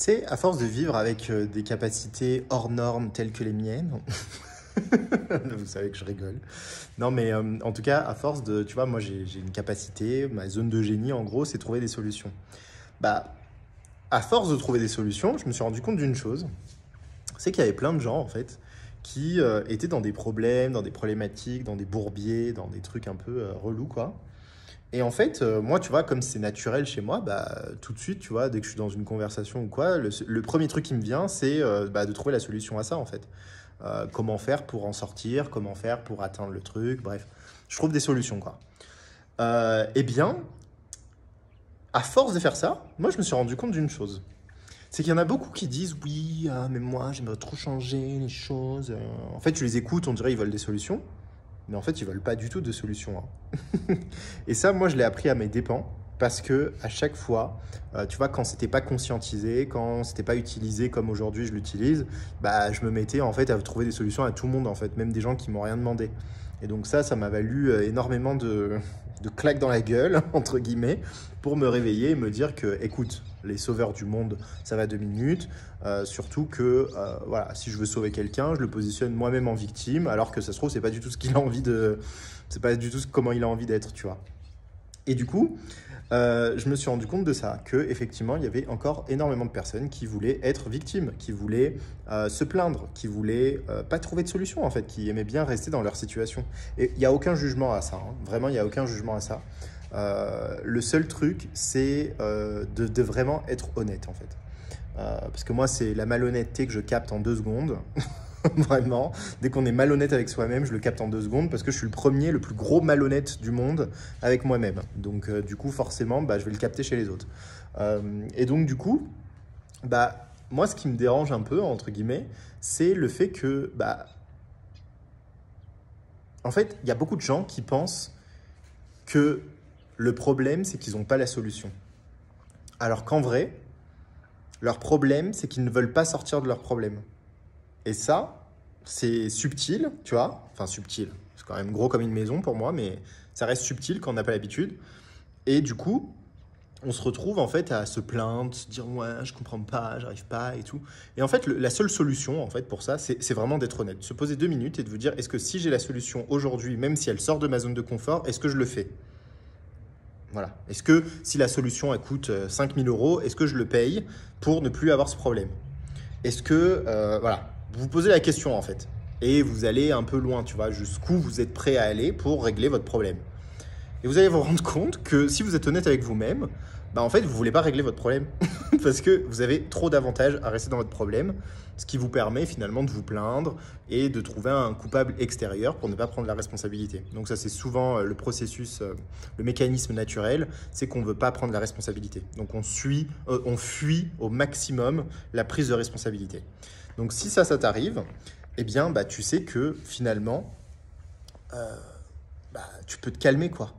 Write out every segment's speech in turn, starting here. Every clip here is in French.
sais, à force de vivre avec des capacités hors normes telles que les miennes, vous savez que je rigole. Non, mais en tout cas, à force de, tu vois, moi j'ai une capacité, ma zone de génie en gros, c'est trouver des solutions. Bah, à force de trouver des solutions, je me suis rendu compte d'une chose, c'est qu'il y avait plein de gens en fait qui étaient dans des problèmes, dans des problématiques, dans des bourbiers, dans des trucs un peu relous quoi. Et en fait, moi, tu vois, comme c'est naturel chez moi, bah, tout de suite, tu vois, dès que je suis dans une conversation ou quoi, le premier truc qui me vient, c'est bah, de trouver la solution à ça, en fait. Comment faire pour en sortir, comment faire pour atteindre le truc, bref. Je trouve des solutions, quoi. Eh bien, à force de faire ça, moi, je me suis rendu compte d'une chose. C'est qu'il y en a beaucoup qui disent, oui, mais moi, j'aimerais trop changer les choses. En fait, tu les écoutes, on dirait ils veulent des solutions. Mais en fait, ils veulent pas du tout de solution, hein. Et ça, moi, je l'ai appris à mes dépens parce que à chaque fois, tu vois, quand c'était pas conscientisé, quand c'était pas utilisé comme aujourd'hui je l'utilise, bah, je me mettais en fait à trouver des solutions à tout le monde, en fait, même des gens qui m'ont rien demandé. Et donc ça m'a valu énormément de claques dans la gueule, entre guillemets, pour me réveiller et me dire que, écoute, les sauveurs du monde, ça va 2 minutes. Surtout que, voilà, si je veux sauver quelqu'un, je le positionne moi-même en victime, alors que ça se trouve, c'est pas du tout ce qu'il a envie de, c'est pas du tout comment il a envie d'être, tu vois. Et du coup, je me suis rendu compte de ça, que effectivement, il y avait encore énormément de personnes qui voulaient être victimes, qui voulaient se plaindre, qui voulaient pas trouver de solution en fait, qui aimaient bien rester dans leur situation. Et il n'y a aucun jugement à ça, hein. Vraiment, il n'y a aucun jugement à ça. Le seul truc, c'est de vraiment être honnête en fait. Parce que moi, c'est la malhonnêteté que je capte en 2 secondes. Vraiment, dès qu'on est malhonnête avec soi-même, je le capte en 2 secondes parce que je suis le premier, le plus gros malhonnête du monde avec moi-même. Donc, du coup, forcément, bah, je vais le capter chez les autres. Et donc, du coup, bah, moi, ce qui me dérange un peu, entre guillemets, c'est le fait que, bah, en fait, il y a beaucoup de gens qui pensent que le problème, c'est qu'ils n'ont pas la solution. Alors qu'en vrai, leur problème, c'est qu'ils ne veulent pas sortir de leur problème. Et ça, c'est subtil, tu vois. Enfin, subtil. C'est quand même gros comme une maison pour moi, mais ça reste subtil quand on n'a pas l'habitude. Et du coup, on se retrouve en fait à se plaindre, se dire ouais, je comprends pas, j'arrive pas et tout. Et en fait, la seule solution en fait pour ça, c'est vraiment d'être honnête. Se poser 2 minutes et de vous dire est-ce que si j'ai la solution aujourd'hui, même si elle sort de ma zone de confort, est-ce que je le fais? Voilà. Est-ce que si la solution elle coûte 5 000 euros, est-ce que je le paye pour ne plus avoir ce problème? Est-ce que, voilà, vous vous posez la question en fait, et vous allez un peu loin, tu vois, jusqu'où vous êtes prêt à aller pour régler votre problème. Et vous allez vous rendre compte que si vous êtes honnête avec vous-même, bah en fait, vous ne voulez pas régler votre problème parce que vous avez trop d'avantages à rester dans votre problème, ce qui vous permet finalement de vous plaindre et de trouver un coupable extérieur pour ne pas prendre la responsabilité. Donc ça, c'est souvent le processus, le mécanisme naturel, c'est qu'on ne veut pas prendre la responsabilité. Donc on fuit au maximum la prise de responsabilité. Donc si ça t'arrive, eh bien, bah, tu sais que finalement, bah, tu peux te calmer, quoi.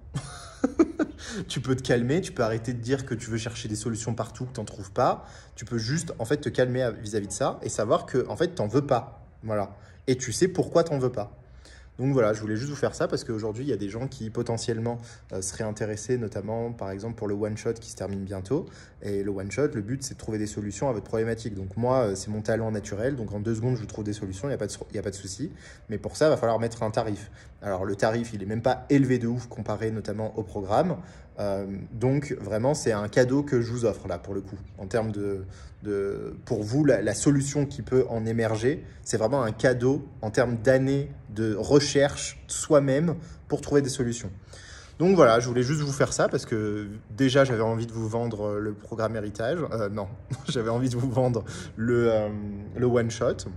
Tu peux te calmer, tu peux arrêter de dire que tu veux chercher des solutions partout, que tu n'en trouves pas. Tu peux juste en fait te calmer vis-à-vis de ça et savoir que en fait, tu n'en veux pas. Voilà. Et tu sais pourquoi tu n'en veux pas. Donc voilà, je voulais juste vous faire ça parce qu'aujourd'hui, il y a des gens qui potentiellement seraient intéressés, notamment par exemple pour le one-shot qui se termine bientôt. Et le one-shot, le but, c'est de trouver des solutions à votre problématique. Donc moi, c'est mon talent naturel. Donc en 2 secondes, je vous trouve des solutions, il n'y a pas de souci. Mais pour ça, il va falloir mettre un tarif. Alors le tarif, il n'est même pas élevé de ouf comparé notamment au programme. Donc vraiment, c'est un cadeau que je vous offre là pour le coup. En termes pour vous, la solution qui peut en émerger, c'est vraiment un cadeau en termes d'années de recherche soi-même pour trouver des solutions. Donc voilà, je voulais juste vous faire ça parce que déjà j'avais envie de vous vendre le programme héritage. Non, j'avais envie de vous vendre le one shot.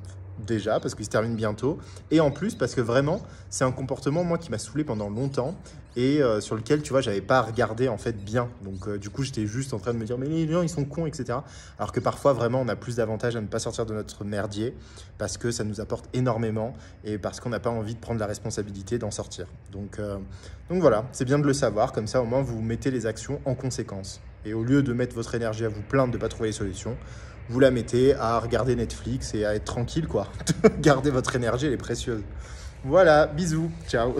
Déjà, parce qu'il se termine bientôt. Et en plus, parce que vraiment, c'est un comportement, moi, qui m'a saoulé pendant longtemps et sur lequel, tu vois, j'avais pas regardé, en fait, bien. Donc, du coup, j'étais juste en train de me dire, mais les gens, ils sont cons, etc. Alors que parfois, vraiment, on a plus d'avantages à ne pas sortir de notre merdier parce que ça nous apporte énormément et parce qu'on n'a pas envie de prendre la responsabilité d'en sortir. Donc voilà, c'est bien de le savoir. Comme ça, au moins, vous mettez les actions en conséquence. Et au lieu de mettre votre énergie à vous plaindre de ne pas trouver les solutions, vous la mettez à regarder Netflix et à être tranquille, quoi. Gardez votre énergie, elle est précieuse. Voilà, bisous, ciao.